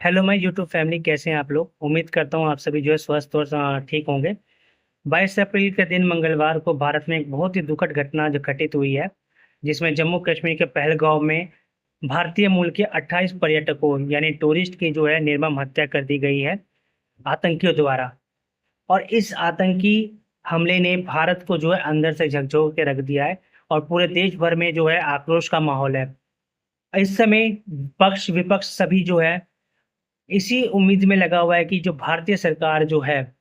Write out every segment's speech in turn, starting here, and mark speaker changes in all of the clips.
Speaker 1: Hello my YouTube family, कैसे हैं आप लोग। उम्मीद करता हूँ आप सभी जो है स्वस्थ और ठीक होंगे। 22 अप्रैल के दिन मंगलवार को भारत में एक बहुत ही दुखद घटना जो घटित हुई है, जिसमें जम्मू कश्मीर के पहलगांव में भारतीय मूल के 28 पर्यटकों यानी टूरिस्ट की जो है निर्मम हत्या कर दी गई है आतंकियों द्वारा। और इस आतंकी हमले ने भारत को जो है अंदर से झकझोर के रख दिया है और पूरे देश भर में जो है आक्रोश का माहौल है। इस समय पक्ष विपक्ष सभी जो है इसी उम्मीद में लगा हुआ है कि जो भारतीय सरकार जो है,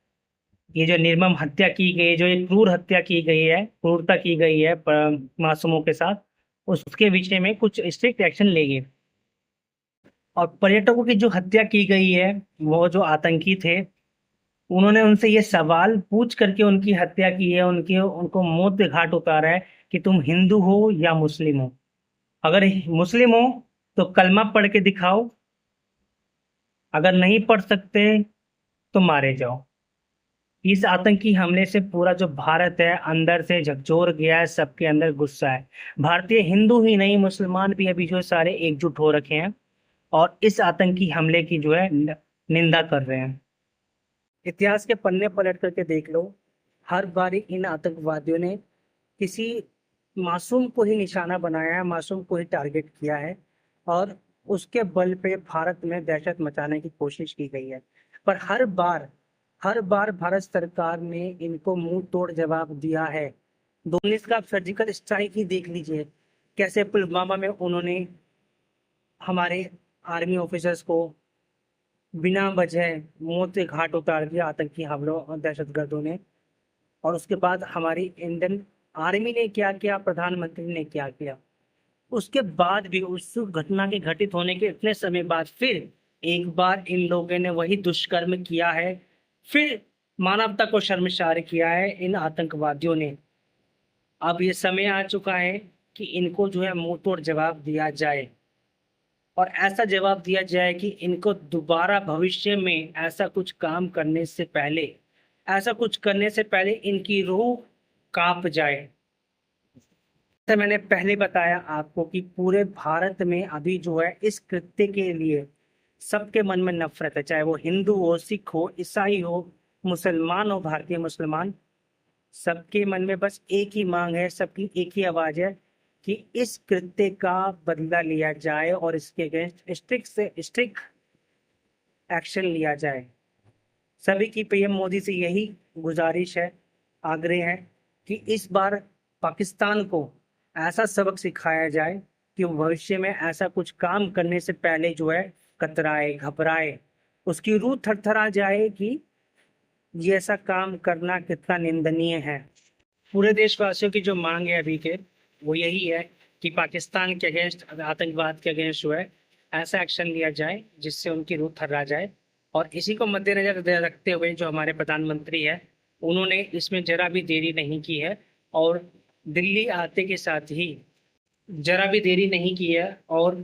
Speaker 1: ये जो निर्मम हत्या की गई है, जो ये क्रूर हत्या की गई है, क्रूरता की गई है मासूमों के साथ, उसके विषय में कुछ स्ट्रिक्ट एक्शन लेगी। और पर्यटकों की जो हत्या की गई है, वो जो आतंकी थे, उन्होंने उनसे ये सवाल पूछ करके उनकी हत्या की है, उनके उनको मौत के घाट उतारा है कि तुम हिंदू हो या मुस्लिम हो। अगर मुस्लिम हो तो कलमा पढ़ के दिखाओ, अगर नहीं पढ़ सकते तो मारे जाओ। इस आतंकी हमले से पूरा जो भारत है अंदर से झकझोर गया है, सबके अंदर गुस्सा है। भारतीय हिंदू ही नहीं, मुसलमान भी अभी जो है सारे एकजुट हो रखे हैं और इस आतंकी हमले की जो है निंदा कर रहे हैं। इतिहास के पन्ने पलट करके देख लो, हर बार इन आतंकवादियों ने किसी मासूम को ही निशाना बनाया है, मासूम को ही टारगेट किया है और उसके बल पे भारत में दहशत मचाने की कोशिश की गई है। पर हर बार भारत सरकार ने इनको मुंह तोड़ जवाब दिया है। 2019 का आप सर्जिकल स्ट्राइक ही देख लीजिए, कैसे पुलवामा में उन्होंने हमारे आर्मी ऑफिसर्स को बिना वजह मौत के घाट उतार दिया आतंकी हमलों और दहशतगर्दों ने। और उसके बाद हमारी इंडियन आर्मी ने क्या किया, प्रधानमंत्री ने क्या किया। उसके बाद भी उस घटना के घटित होने के इतने समय बाद फिर एक बार इन लोगों ने वही दुष्कर्म किया है। फिर मानवता को शर्मसार किया है इन आतंकवादियों ने। अब ये समय आ चुका है कि इनको जो है मुंह तोड़ जवाब दिया जाए और ऐसा जवाब दिया जाए कि इनको दोबारा भविष्य में ऐसा कुछ करने से पहले इनकी रूह कांप जाए। जैसे मैंने पहले बताया आपको कि पूरे भारत में अभी जो है इस कृत्य के लिए सबके मन में नफरत है, चाहे वो हिंदू हो, सिख हो, ईसाई हो, मुसलमान हो, भारतीय मुसलमान। सबके मन में बस एक ही मांग है, सबकी एक ही आवाज है कि इस कृत्य का बदला लिया जाए और इसके अगेंस्ट स्ट्रिक्ट से स्ट्रिक्ट एक्शन लिया जाए। सभी की पीएम मोदी से यही गुजारिश है, आग्रह है कि इस बार पाकिस्तान को ऐसा सबक सिखाया जाए कि वो भविष्य में ऐसा कुछ काम करने से पहले जो है कतराए, घबराए, उसकी रूह थरथरा जाए कि ये ऐसा काम करना कितना निंदनीय है। पूरे देशवासियों की जो मांग है अभी के, वो यही है कि पाकिस्तान के अगेंस्ट, आतंकवाद के अगेंस्ट जो है ऐसा एक्शन लिया जाए जिससे उनकी रूह थर्रा जाए। और इसी को मद्देनजर रखते हुए जो हमारे प्रधानमंत्री है, उन्होंने इसमें जरा भी देरी नहीं की है और दिल्ली आते के साथ ही जरा भी देरी नहीं की है और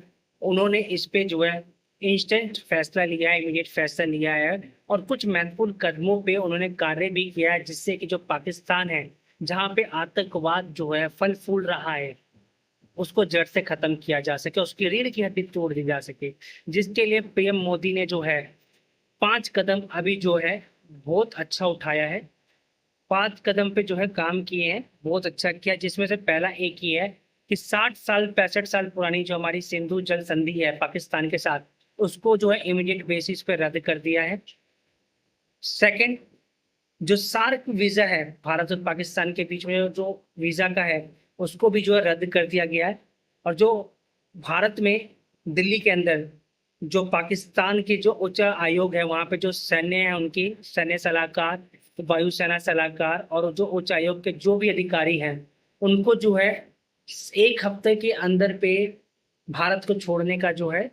Speaker 1: उन्होंने इस पे जो है इंस्टेंट फैसला लिया है, इमीडिएट फैसला लिया है और कुछ महत्वपूर्ण कदमों पे उन्होंने कार्य भी किया है, जिससे कि जो पाकिस्तान है, जहाँ पे आतंकवाद जो है फल फूल रहा है, उसको जड़ से खत्म किया जा सके, उसकी रीढ़ की हड्डी तोड़ दी जा सके। जिसके लिए पीएम मोदी ने जो है 5 कदम अभी जो है बहुत अच्छा उठाया है। 5 कदम पे जो है काम किए हैं, बहुत अच्छा किया। जिसमें से पहला एक ही है कि 60 साल 65 साल पुरानी जो हमारी सिंधु जल संधि है पाकिस्तान के साथ, उसको जो है इमीडिएट बेसिस पे रद्द कर दिया है। सेकंड, जो सार्क वीजा है भारत और पाकिस्तान के बीच में जो वीजा का है, उसको भी जो है रद्द कर दिया गया है। और जो भारत में दिल्ली के अंदर जो पाकिस्तान की जो उच्च आयोग है, वहां पे जो सैन्य है, उनकी सैन्य सलाहकार, वायुसेना सलाहकार और जो उच्च आयोग के जो भी अधिकारी हैं, उनको जो है 1 हफ्ते के अंदर पे भारत को छोड़ने का जो है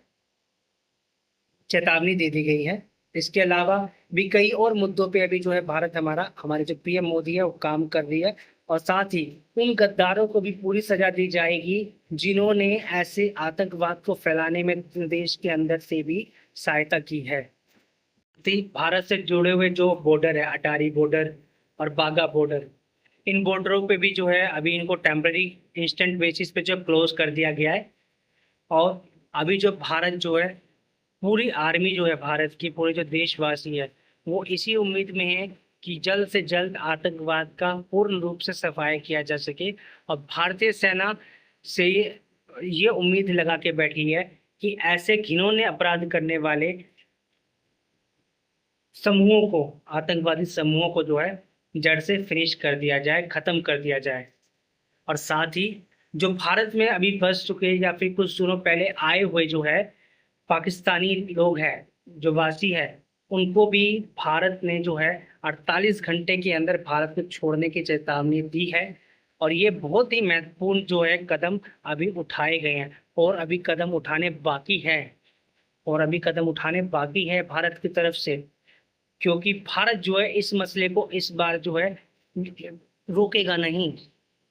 Speaker 1: चेतावनी दे दी गई है। इसके अलावा भी कई और मुद्दों पे अभी जो है भारत, हमारे जो पीएम मोदी है, वो काम कर रही है। और साथ ही उन गद्दारों को भी पूरी सजा दी जाएगी जिन्होंने ऐसे आतंकवाद को फैलाने में देश के अंदर से भी सहायता की है। भारत से जुड़े हुए जो बॉर्डर है, अटारी बॉर्डर और बाघा बॉर्डर, इन बॉर्डरों पे भी जो है अभी इनको टेम्पररी इंस्टेंट बेसिस पे जो क्लोज कर दिया गया है। और अभी जो भारत जो है पूरी आर्मी जो है भारत की, पूरे जो देशवासी है, वो इसी उम्मीद में है कि जल्द से जल्द आतंकवाद का पूर्ण रूप से सफाया किया जा सके। और भारतीय सेना से ये उम्मीद लगा के बैठी है कि ऐसे घिनौने अपराध करने वाले समूहों को, आतंकवादी समूहों को जो है जड़ से फिनिश कर दिया जाए, खत्म कर दिया जाए। और साथ ही जो भारत में अभी बस चुके या फिर कुछ दिनों पहले आए हुए जो है पाकिस्तानी लोग हैं, जो वासी है, उनको भी भारत ने जो है 48 घंटे के अंदर भारत को छोड़ने की चेतावनी दी है। और ये बहुत ही महत्वपूर्ण जो है कदम अभी उठाए गए हैं, और अभी कदम उठाने बाकी है, और अभी कदम उठाने बाकी है भारत की तरफ से। क्योंकि भारत जो है इस मसले को इस बार जो है रोकेगा नहीं,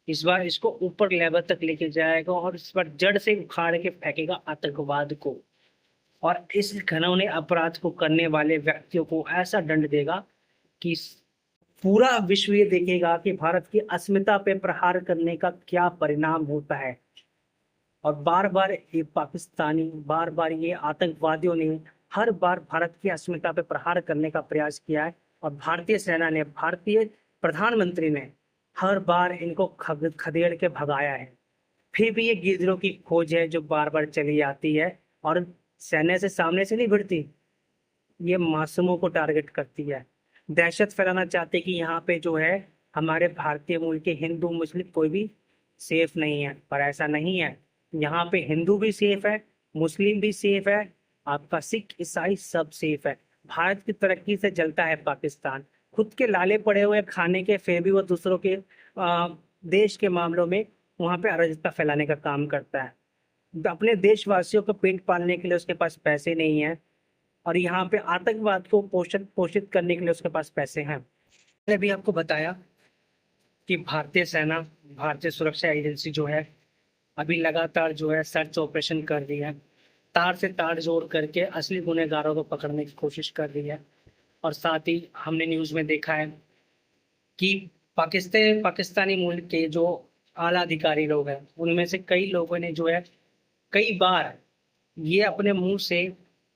Speaker 1: इस बार इसको ऊपर लेवल तक लेके जाएगा और इस बार जड़ से उखाड़ के फेंकेगा आतंकवाद को। और इस घिनौने अपराध को करने वाले व्यक्तियों को ऐसा दंड देगा कि पूरा विश्व ये देखेगा कि भारत की अस्मिता पे प्रहार करने का क्या परिणाम होता है। और बार बार ये पाकिस्तानी, बार बार ये आतंकवादियों ने हर बार भारत की अस्मिता पे प्रहार करने का प्रयास किया है। और भारतीय सेना ने, भारतीय प्रधानमंत्री ने हर बार इनको खदेड़ के भगाया है। फिर भी ये गिद्धों की खोज है जो बार बार चली आती है, और सैन्य से सामने से नहीं भिड़ती, ये मासूमों को टारगेट करती है। दहशत फैलाना चाहते कि यहाँ पे जो है हमारे भारतीय मूल के हिंदू मुस्लिम कोई भी सेफ नहीं है, पर ऐसा नहीं है। यहाँ पे हिंदू भी सेफ है, मुस्लिम भी सेफ है, आपका सिख ईसाई सब सेफ है। भारत की तरक्की से जलता है पाकिस्तान, खुद के लाले पड़े हुए खाने के फिर भी वो दूसरों के देश के मामलों में वहां पे अराजकता फैलाने का काम करता है। अपने देशवासियों को पेट पालने के लिए उसके पास पैसे नहीं है, और यहाँ पे आतंकवाद को पोषित पोषित करने के लिए उसके पास पैसे हैं। मैंने भी आपको बताया कि भारतीय सेना, भारतीय सुरक्षा एजेंसी जो है अभी लगातार जो है सर्च ऑपरेशन कर रही है, तार से तार जोड़ करके असली गुनहगारों को पकड़ने की कोशिश कर रही है। और साथ ही हमने न्यूज़ में देखा है कि पाकिस्तानी मूल के जो आला अधिकारी लोग हैं, उनमें से कई लोगों ने जो है कई बार ये अपने मुंह से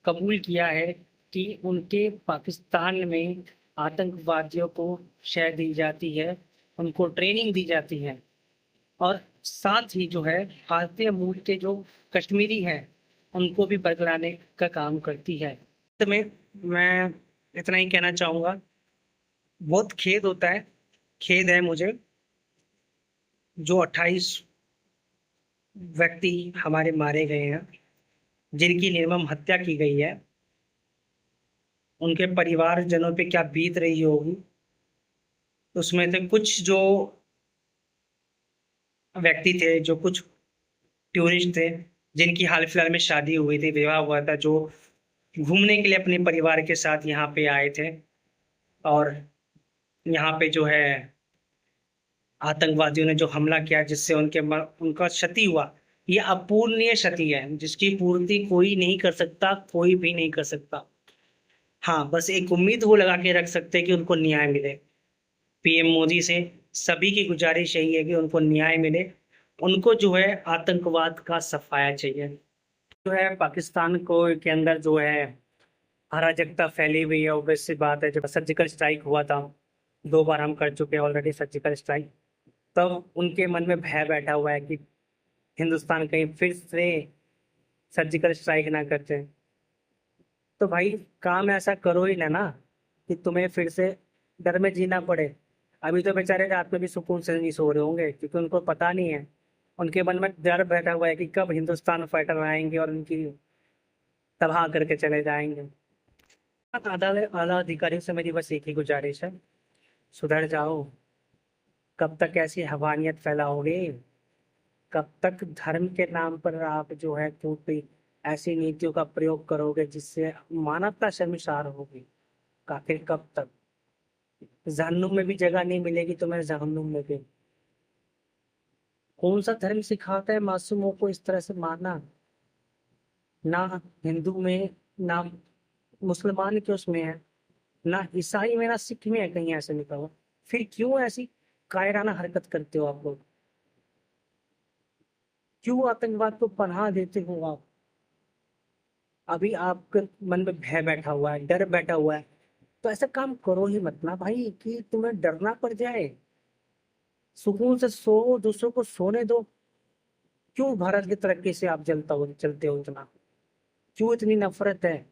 Speaker 1: कबूल किया है कि उनके पाकिस्तान में आतंकवादियों को शह दी जाती है, उनको ट्रेनिंग दी जाती है। और साथ ही जो है भारतीय मूल के जो कश्मीरी हैं, उनको भी बरगलाने का काम करती है। तो मैं इतना ही कहना चाहूँगा, बहुत खेद होता है, खेद है मुझे, जो 28 व्यक्ति हमारे मारे गए हैं, जिनकी निर्मम हत्या की गई है, उनके परिवारजनों पे क्या बीत रही होगी। उसमें से कुछ जो व्यक्ति थे, जो कुछ टूरिस्ट थे, जिनकी हाल फिलहाल में शादी हुई थी, विवाह हुआ था, जो घूमने के लिए अपने परिवार के साथ यहाँ पे आए थे, और यहाँ पे जो है आतंकवादियों ने जो हमला किया जिससे उनका क्षति हुआ, ये अपूर्णीय क्षति है जिसकी पूर्ति कोई नहीं कर सकता, कोई भी नहीं कर सकता। हाँ, बस एक उम्मीद वो लगा के रख सकते हैं कि उनको न्याय मिले। पीएम मोदी से सभी की गुजारिश यही है कि उनको न्याय मिले, उनको जो है आतंकवाद का सफाया चाहिए। जो है पाकिस्तान को के अंदर जो है अराजकता फैली हुई है, ऑब्वियस सी बात है। जब सर्जिकल स्ट्राइक हुआ था, 2 बार हम कर चुके हैं ऑलरेडी सर्जिकल स्ट्राइक, तब उनके मन में भय बैठा हुआ है कि हिंदुस्तान कहीं फिर से सर्जिकल स्ट्राइक ना करते। तो भाई काम ऐसा करो ही ना कि तुम्हें फिर से डर में जीना पड़े। अभी तो बेचारे रात में भी सुकून से नहीं सो रहे होंगे, क्योंकि उनको पता नहीं है, उनके मन में डर बैठा हुआ है कि कब हिंदुस्तान फाइटर आएंगे और उनकी तबाह करके चले जाएंगे। आला अधिकारियों से मेरी बस एक ही गुजारिश है, सुधर जाओ। कब तक ऐसी हवानियत फैलाओगे, कब तक धर्म के नाम पर आप जो है टूटी ऐसी नीतियों का प्रयोग करोगे जिससे मानवता शर्मसार होगी। आखिर कब तक? जहन्नुम में भी जगह नहीं मिलेगी तुम्हें, जहन्नुम में भी। कौन सा धर्म सिखाता है मासूमों को इस तरह से मारना? ना हिंदू में, ना मुसलमान के उसमें है, ना ईसाई में, ना सिख में है कहीं ऐसे लिखा हुआ। फिर क्यों ऐसी कायराना हरकत करते हो आप लोग? क्यों आतंकवाद को पनाह देते हो आप? अभी आपके मन में भय बैठा हुआ है, डर बैठा हुआ है, तो ऐसा काम करो ही मत ना भाई कि तुम्हें डरना पड़ जाए। सुकून से सो, दूसरों को सोने दो। क्यों भारत की तरक्की से आप चलते हो इतना? क्यों इतनी नफरत है?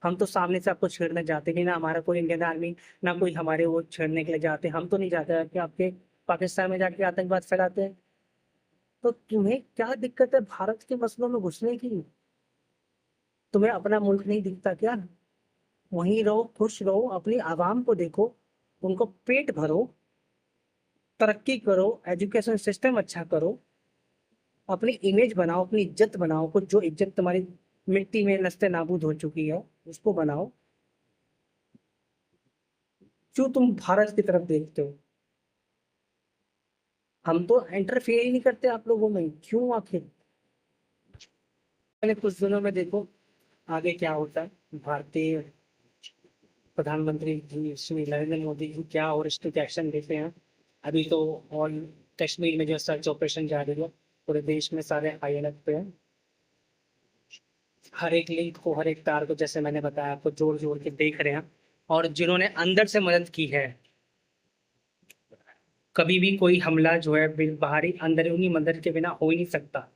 Speaker 1: हम तो सामने से आपको छेड़ने जाते नहीं ना, हमारा कोई इंडियन आर्मी, ना कोई हमारे वो छेड़ने के लिए जाते, हम तो नहीं जाते हैं कि आपके पाकिस्तान में जाके आतंकवाद फैलाते हैं। तो तुम्हें क्या दिक्कत है भारत के मसलों में घुसने की? तुम्हें अपना मुल्क नहीं दिखता क्या? वहीं रहो, खुश रहो, अपनी आवाम को देखो, उनको पेट भरो, तरक्की करो, एजुकेशन सिस्टम अच्छा करो, अपनी इमेज बनाओ, अपनी इज्जत बनाओ, कुछ जो इज्जत तुम्हारी मिट्टी में नस्ते नाबूद हो चुकी है उसको बनाओ। क्यों तुम भारत की तरफ देखते हो? हम तो इंटरफेयर ही नहीं करते आप लोगों में, क्यों आखिर? पहले कुछ दिनों में देखो आगे क्या होता है। भारतीय प्रधानमंत्री जी श्री नरेंद्र मोदी जी क्या और स्ट्रिक्ट एक्शन लेते हैं। अभी तो ऑल कश्मीर में जो सर्च ऑपरेशन जारी है, पूरे देश में सारे हाई अलर्ट पे हैं। हर एक लिंक को, हर एक तार को, जैसे मैंने बताया आपको, जोड़ जोड़ के देख रहे हैं। और जिन्होंने अंदर से मदद की है, कभी भी कोई हमला जो है बाहरी अंदरूनी मदद के बिना हो ही नहीं सकता।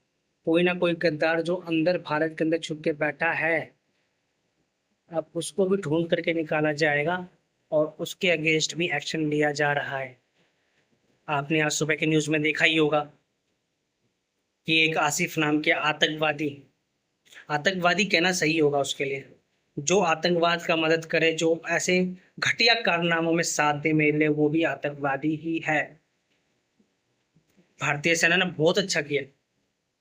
Speaker 1: कोई ना कोई गद्दार जो अंदर भारत के अंदर छुप के बैठा है, अब उसको भी ढूंढ करके निकाला जाएगा और उसके अगेंस्ट भी एक्शन लिया जा रहा है। आपने आज सुबह के न्यूज में देखा ही होगा कि एक आसिफ नाम के आतंकवादी, आतंकवादी कहना सही होगा उसके लिए, जो आतंकवाद का मदद करे, जो ऐसे घटिया कारनामों में साथ दे मेरे लिए, वो भी आतंकवादी ही है। भारतीय सेना ने बहुत अच्छा किया।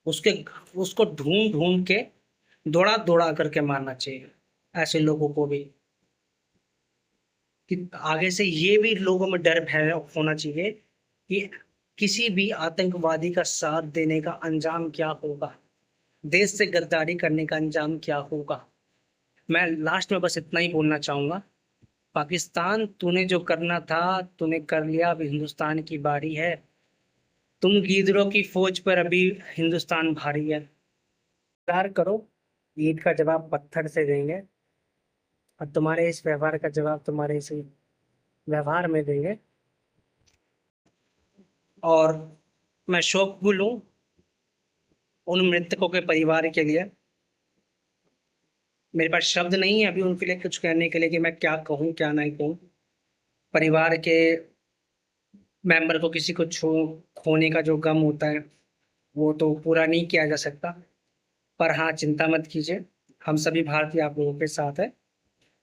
Speaker 1: उसके उसको ढूंढ ढूंढ के, दौड़ा दौड़ा करके मारना चाहिए ऐसे लोगों को भी। कि आगे से ये भी लोगों में डर भय होना चाहिए कि किसी भी आतंकवादी का साथ देने का अंजाम क्या होगा, देश से गद्दारी करने का अंजाम क्या होगा। मैं लास्ट में बस इतना ही बोलना चाहूंगा, पाकिस्तान तूने जो करना था तूने कर लिया, अब हिंदुस्तान की बारी है। तुम गीदड़ों की फौज पर अभी हिंदुस्तान भारी है। इंतजार करो, ईद का जवाब पत्थर से देंगे, और तुम्हारे इस व्यवहार का जवाब तुम्हारे इस व्यवहार में देंगे। और मैं शोकगुल हूँ उन मृतकों के परिवार के लिए। मेरे पास शब्द नहीं है अभी उनके लिए कुछ कहने के लिए कि मैं क्या कहूँ क्या नहीं कहूँ। परिवार के मेंबर को, किसी को खोने का जो गम होता है वो तो पूरा नहीं किया जा सकता। पर हाँ, चिंता मत कीजिए, हम सभी भारतीय आप लोगों के साथ है,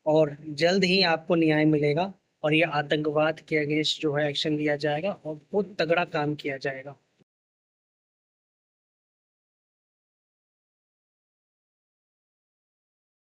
Speaker 1: और जल्द ही आपको न्याय मिलेगा। और ये आतंकवाद के अगेंस्ट जो है एक्शन लिया जाएगा और बहुत तगड़ा काम किया जाएगा।